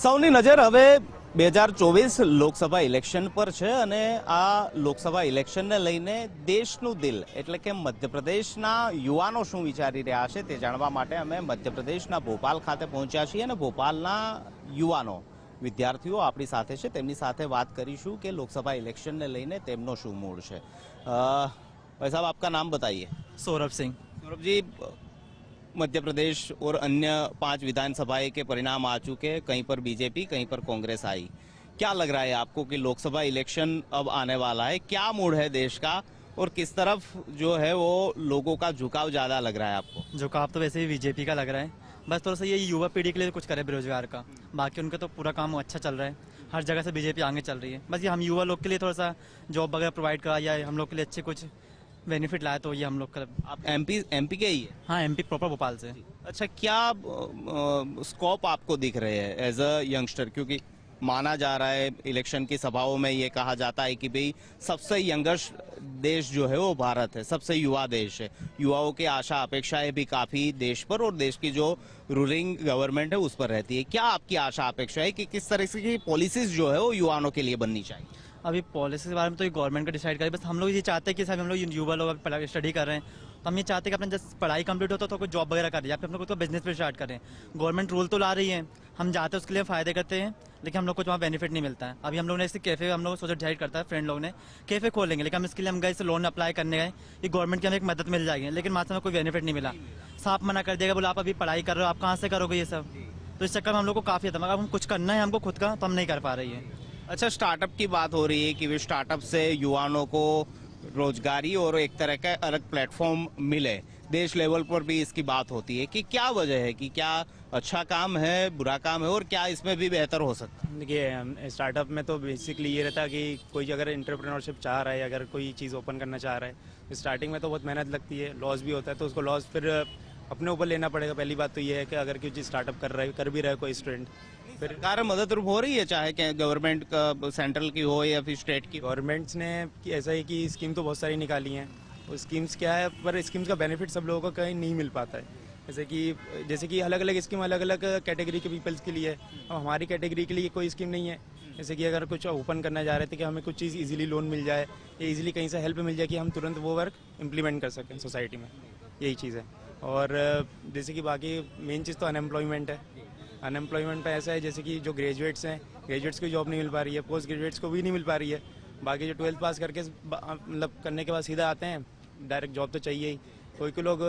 સૌની નજર હવે 2024 લોકસભા ઇલેક્શન પર છે અને આ લોકસભા ઇલેક્શનને લઈને દેશનું દિલ એટલે કે મધ્યપ્રદેશના યુવાનો શું વિચારી રહ્યા છે તે જાણવા માટે અમે મધ્યપ્રદેશના ભોપાલ ખાતે પહોંચ્યા છીએ અને ભોપાલના યુવાનો વિદ્યાર્થીઓ આપણી સાથે છે તેમની સાથે વાત કરીશું કે લોકસભા ઇલેક્શનને લઈને તેમનો શું મૂડ છે। ભાઈ સાहब आपका नाम बताइए। सौरभ सिंह। सौरभ जी, मध्य प्रदेश और अन्य 5 विधानसभाएं के परिणाम आ चुके, कहीं पर बीजेपी कहीं पर कांग्रेस आई। क्या लग रहा है आपको कि लोकसभा इलेक्शन अब आने वाला है, क्या मूड है देश का और किस तरफ जो है वो लोगों का झुकाव ज्यादा लग रहा है आपको? झुकाव तो वैसे ही बीजेपी का लग रहा है, बस थोड़ा सा ये युवा पीढ़ी के लिए कुछ करे बेरोजगार का, बाकी उनका तो पूरा काम अच्छा चल रहा है। हर जगह से बीजेपी आगे चल रही है, बस ये हम युवा लोग के लिए थोड़ा सा जॉब वगैरह प्रोवाइड करा या हम लोग के लिए अच्छे कुछ बेनिफिट लाया तो ये हम लोग का। आप एमपी के ही है? हाँ, एमपी प्रॉपर भोपाल से। अच्छा, क्या स्कोप आपको दिख रहे हैं एज अ यंगस्टर, क्योंकि माना जा रहा है इलेक्शन की सभाओं में ये कहा जाता है कि भाई सबसे यंगेस्ट देश जो है वो भारत है, सबसे युवा देश है, युवाओं की आशा अपेक्षाएं भी काफी देश पर और देश की जो रूलिंग गवर्नमेंट है उस पर रहती है। क्या आपकी आशा अपेक्षा है कि किस तरह की पॉलिसीज जो है वो युवाओं के लिए बननी चाहिए? अभी पॉलिसी के बारे में तो ये गवर्नमेंट का डिसाइड करे, बस हम लोग ये चाहते हैं कि सब हम लोग युवा लोग अभी स्टडी कर रहे हैं तो हम ये चाहते हैं कि अपना जब पढ़ाई कंप्लीट होता तो कोई जॉब वगैरह करें या फिर हम लोग को बिजनेस पे स्टार्ट करें। गवर्नमेंट रूल तो ला रही है, हम जाते हैं उसके लिए फ़ायदे करते हैं, लेकिन हम लोग को वहाँ बेनिफिट नहीं मिलता है। अभी हम लोग ने इससे कैफ़े हम लोग सोचा डिसाइड करता है, फ्रेंड लोग ने कैफ़े खोलेंगे, लेकिन हम इसके लिए हम गए लोन अप्लाई करने गए कि गवर्नमेंट की हमें एक मदद मिल जाएगी, लेकिन मात्र में कोई बेनिफिट नहीं मिला। साफ मना कर दिया, बोला आप अभी पढ़ाई कर रहे हो, आप कहाँ से करोगे ये सब। तो इस चक्कर में हम लोग को काफ़ी आता है, हम कुछ करना है हमको खुद का तो हम नहीं कर पा रही है। अच्छा, स्टार्टअप की बात हो रही है कि वे स्टार्टअप से युवाओं को रोजगारी और एक तरह का अलग प्लेटफॉर्म मिले, देश लेवल पर भी इसकी बात होती है कि क्या वजह है, कि क्या अच्छा काम है, बुरा काम है और क्या इसमें भी बेहतर हो सकता है? देखिए, स्टार्टअप में तो बेसिकली ये रहता है कि कोई अगर एंटरप्रेन्योरशिप चाह रहा है, अगर कोई चीज़ ओपन करना चाह रहा है, स्टार्टिंग में तो बहुत मेहनत लगती है, लॉस भी होता है, तो उसको लॉस फिर अपने ऊपर लेना पड़ेगा। पहली बात तो ये है कि अगर कोई चीज़ स्टार्टअप कर भी रहा है कोई स्टूडेंट, फिर सरकार मदद रूप हो रही है, चाहे कि गवर्नमेंट का सेंट्रल की हो या फिर स्टेट की। गवर्नमेंट्स ने ऐसा है कि स्कीम तो बहुत सारी निकाली हैं, वो स्कीम्स क्या है, पर स्कीम्स का बेनिफिट सब लोगों को कहीं नहीं मिल पाता है। जैसे कि अलग अलग स्कीम अलग अलग कैटेगरी के पीपल्स के लिए है, अब हमारी कैटेगरी के लिए कोई स्कीम नहीं है। जैसे कि अगर कुछ ओपन करना चाह रहे थे कि हमें कुछ चीज़ इजीली लोन मिल जाए या इजीली कहीं से हेल्प मिल जाए कि हम तुरंत वो वर्क इम्प्लीमेंट कर सकें सोसाइटी में, यही चीज़ है। और जैसे कि बाकी मेन चीज़ तो अनएम्प्लॉयमेंट है। अनएम्प्लॉयमेंट पे ऐसा है जैसे कि जो ग्रेजुएट्स हैं, ग्रेजुएट्स को जॉब नहीं मिल पा रही है, पोस्ट ग्रेजुएट्स को भी नहीं मिल पा रही है। बाकी जो 12th पास करके मतलब करने के बाद सीधा आते हैं, डायरेक्ट जॉब तो चाहिए ही। कोई लोग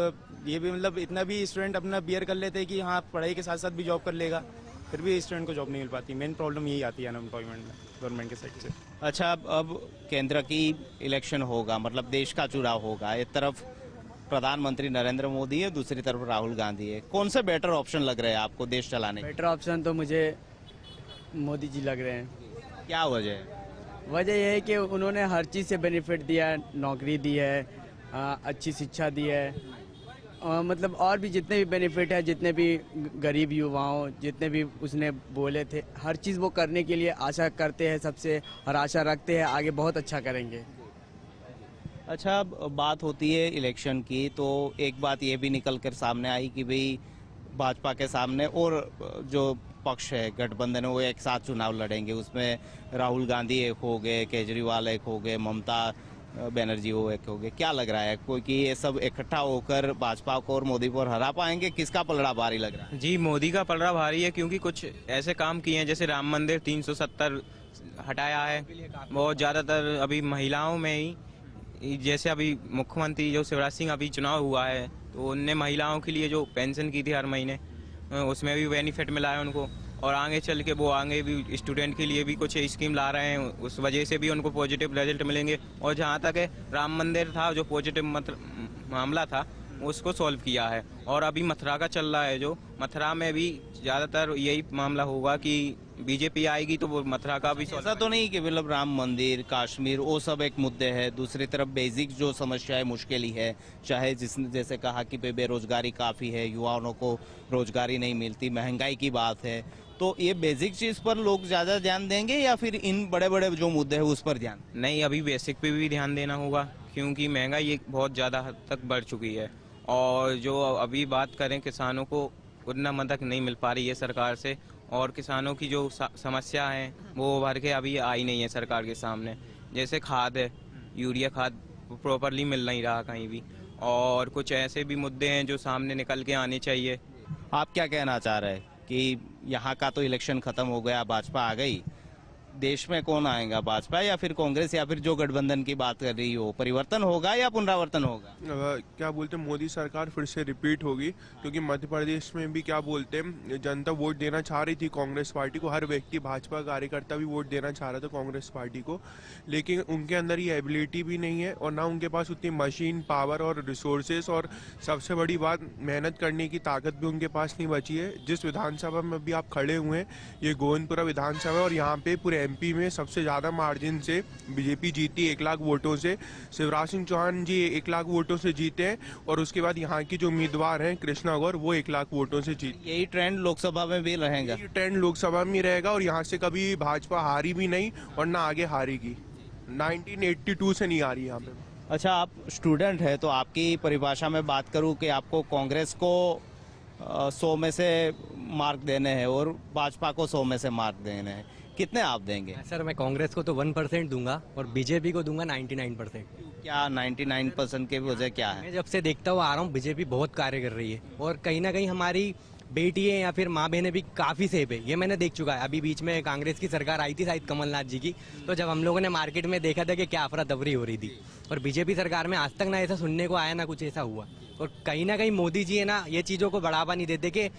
ये भी मतलब इतना भी स्टूडेंट अपना बियर कर लेते हैं कि हाँ पढ़ाई के साथ साथ भी जॉब कर लेगा, फिर भी स्टूडेंट को जॉब नहीं मिल पाती। मेन प्रॉब्लम यही आती है अनएम्प्लॉयमेंट में गवर्नमेंट के साइड से। अच्छा, अब केंद्र की इलेक्शन होगा, मतलब देश का चुनाव होगा, एक तरफ प्रधानमंत्री नरेंद्र मोदी है, दूसरी तरफ राहुल गांधी है, कौन से बेटर ऑप्शन लग रहे हैं आपको देश चलाने के? बेटर ऑप्शन तो मुझे मोदी जी लग रहे हैं। क्या वजह है? वजह यह है कि उन्होंने हर चीज़ से बेनिफिट दिया है, नौकरी दी है, अच्छी शिक्षा दी है, मतलब और भी जितने भी बेनिफिट है, जितने भी गरीब युवाओं जितने भी उसने बोले थे, हर चीज़ वो करने के लिए आशा करते हैं सबसे, और आशा रखते हैं आगे बहुत अच्छा करेंगे। अच्छा, बात होती है इलेक्शन की तो एक बात ये भी निकल कर सामने आई कि भाई भाजपा के सामने और जो पक्ष है गठबंधन है वो एक साथ चुनाव लड़ेंगे, उसमें राहुल गांधी एक हो गए, केजरीवाल एक हो गए, ममता बनर्जी वो एक हो गए। क्या लग रहा है कोई कि ये सब इकट्ठा होकर भाजपा को और मोदी को हरा पाएंगे? किसका पलड़ा भारी लग रहा है? जी, मोदी का पलड़ा भारी है, क्योंकि कुछ ऐसे काम किए हैं जैसे राम मंदिर 370 हटाया है, बहुत ज़्यादातर अभी महिलाओं में ही, जैसे अभी मुख्यमंत्री जो शिवराज सिंह अभी चुनाव हुआ है तो उनने महिलाओं के लिए जो पेंशन की थी हर महीने, उसमें भी बेनिफिट मिला है उनको, और आगे चल के वो आगे भी स्टूडेंट के लिए भी कुछ स्कीम ला रहे हैं, उस वजह से भी उनको पॉजिटिव रिजल्ट मिलेंगे। और जहाँ तक है राम मंदिर था जो पॉजिटिव मामला था उसको सॉल्व किया है, और अभी मथुरा का चल रहा है, जो मथुरा में भी ज़्यादातर यही मामला होगा कि बीजेपी आएगी तो वो मथुरा का भी। ऐसा तो नहीं कि मतलब राम मंदिर, कश्मीर वो सब एक मुद्दे है, दूसरी तरफ बेसिक जो समस्या है मुश्किल ही है, चाहे जिसने जैसे कहा कि बेरोजगारी काफ़ी है, युवाओं को रोजगारी नहीं मिलती, महंगाई की बात है, तो ये बेसिक चीज़ पर लोग ज़्यादा ध्यान देंगे या फिर इन बड़े बड़े जो मुद्दे हैं उस पर ध्यान? नहीं, अभी बेसिक पे भी ध्यान देना होगा, क्योंकि महंगाई बहुत ज़्यादा हद तक बढ़ चुकी है। और जो अभी बात करें किसानों को उतना मदद नहीं मिल पा रही है सरकार से, और किसानों की जो समस्या है वो उभर के अभी आई नहीं है सरकार के सामने। जैसे खाद है, यूरिया खाद प्रॉपरली मिल नहीं रहा कहीं भी, और कुछ ऐसे भी मुद्दे हैं जो सामने निकल के आने चाहिए। आप क्या कहना चाह रहे हैं कि यहाँ का तो इलेक्शन खत्म हो गया, भाजपा आ गई, देश में कौन आएगा, भाजपा या फिर कांग्रेस, या फिर जो गठबंधन की बात कर रही हो, परिवर्तन होगा या पुनरावर्तन होगा? क्या बोलते हैं, मोदी सरकार फिर से रिपीट होगी, क्योंकि मध्य प्रदेश में भी क्या बोलते हैं, जनता वोट देना चाह रही थी कांग्रेस पार्टी को। हर व्यक्ति, भाजपा कार्यकर्ता भी वोट देना चाह रहा था कांग्रेस पार्टी को, लेकिन उनके अंदर ये एबिलिटी भी नहीं है और ना उनके पास उतनी मशीन पावर और रिसोर्सेस, और सबसे बड़ी बात मेहनत करने की ताकत भी उनके पास नहीं बची है। जिस विधानसभा में अभी आप खड़े हुए हैं, ये गोविंदपुरा विधानसभा है, और यहाँ पे पूरे एमपी में सबसे ज़्यादा मार्जिन से बीजेपी जीती, 1 लाख वोटों से। शिवराज सिंह चौहान जी 1 लाख वोटों से जीते हैं, और उसके बाद यहाँ की जो उम्मीदवार हैं कृष्णा गौर, वो 1 लाख वोटों से जीते। यही ट्रेंड लोकसभा में भी रहेगा? ये ट्रेंड लोकसभा में रहेगा, और यहाँ से कभी भाजपा हारी भी नहीं और ना आगे हारेगी। 1982 से नहीं आ रही यहाँ पे। अच्छा, आप स्टूडेंट है तो आपकी परिभाषा में बात करूं कि आपको कांग्रेस को 100 में से मार्क देने हैं और भाजपा को 100 में से मार्क देने हैं, कितने आप देंगे? सर मैं कांग्रेस को तो 1% दूंगा और बीजेपी को दूंगा 99%। क्या 99% की वजह क्या है? मैं जब से देखता हुआ आ रहा हूँ बीजेपी बहुत कार्य कर रही है, और कहीं ना कहीं हमारी बेटियां या फिर माँ बहनें भी काफी सेफ है, ये मैंने देख चुका है। अभी बीच में कांग्रेस की सरकार आई थी शायद कमलनाथ जी की, तो जब हम लोगों ने मार्केट में देखा था कि क्या अफरा तफरी हो रही थी, और बीजेपी सरकार में आज तक ना ऐसा सुनने को आया ना कुछ ऐसा हुआ। और कहीं ना कहीं मोदी जी है ना, ये चीज़ों को बढ़ावा नहीं देते कि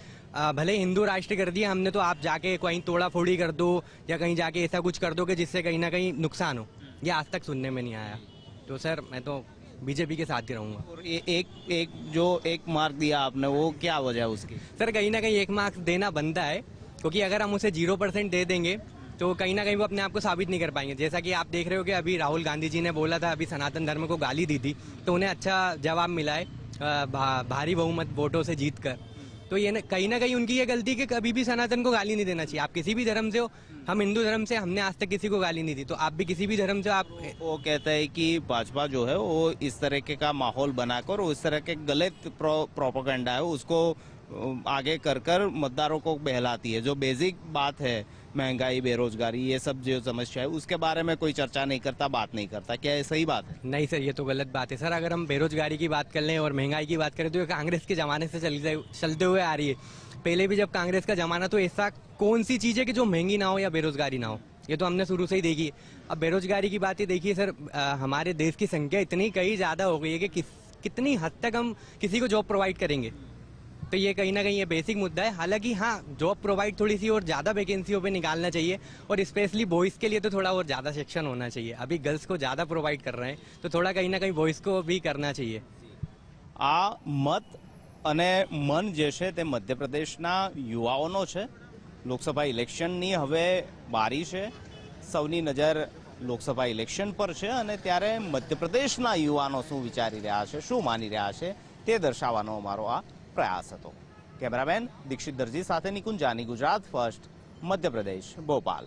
भले हिंदू राष्ट्र कर दिया हमने, तो आप जाके कहीं तोड़ा फोड़ी कर दो या कहीं जाके ऐसा कुछ कर दो कि जिससे कहीं ना कहीं नुकसान हो, ये आज तक सुनने में नहीं आया। तो सर मैं तो बीजेपी के साथ ही रहूंगा। और ये एक मार्क दिया आपने, वो क्या वजह है उसकी? सर कहीं ना कहीं 1 मार्क्स देना बनता है, क्योंकि अगर हम उसे 0% दे देंगे तो कहीं ना कहीं वो अपने आप को साबित नहीं कर पाएंगे। जैसा कि आप देख रहे हो कि अभी राहुल गांधी जी ने बोला था, अभी सनातन धर्म को गाली दी थी, तो उन्हें अच्छा जवाब मिला है भारी बहुमत वोटों से जीत कर। तो ये कहीं ना कहीं उनकी ये गलती कि कभी भी सनातन को गाली नहीं देना चाहिए। आप किसी भी धर्म से हो, हम हिंदू धर्म से, हमने आज तक किसी को गाली नहीं दी, तो आप भी किसी भी धर्म से आप। वो कहते हैं कि भाजपा जो है वो इस तरह के का माहौल बनाकर, उस तरह के गलत प्रोपेगेंडा है उसको आगे कर मतदारों को बहलाती है। जो बेसिक बात है, महंगाई, बेरोजगारी, ये सब जो समस्या है, उसके बारे में कोई चर्चा नहीं करता, बात नहीं करता। क्या ये सही बात है? नहीं सर, ये तो गलत बात है सर। अगर हम बेरोजगारी की बात कर लें और महंगाई की बात करें तो ये कांग्रेस के जमाने से चलते हुए आ रही है। पहले भी जब कांग्रेस का जमाना, तो ऐसा कौन सी चीज़ है कि जो महंगी ना हो या बेरोजगारी ना हो, ये तो हमने शुरू से ही देखी है। अब बेरोजगारी की बात ही देखिए सर, हमारे देश की संख्या इतनी कहीं ज़्यादा हो गई है कि कितनी हद तक हम किसी को जॉब प्रोवाइड करेंगे, तो ये कहीं ना कहीं ये बेसिक मुद्दा है। हालांकि हाँ, जॉब प्रोवाइड थोड़ी सी और ज़्यादा वैकेंसियों पे निकालना चाहिए, और स्पेशली बॉयज़ के लिए तो थोड़ा और ज़्यादा सेक्शन होना चाहिए। अभी गर्ल्स को ज़्यादा प्रोवाइड कर रहे हैं, तो थोड़ा कहीं ना कहीं बॉयज़ को भी करना चाहिए। આ મત અને મન જે છે તે મધ્યપ્રદેશના યુવાઓનો છે। લોકસભા ઇલેક્શનની હવે બારી છે, સૌની નજર લોકસભા ઇલેક્શન પર છે, અને ત્યારે મધ્યપ્રદેશના યુવાનો શું વિચારી રહ્યા છે, શું માની રહ્યા છે, તે દર્શાવવાનો અમારો આ પ્રયાસ હતો। કેમેરામેન દીક્ષિત દરજી સાથે નિકુંજ જાની, ગુજરાત ફર્સ્ટ, મધ્યપ્રદેશ, ભોપાલ।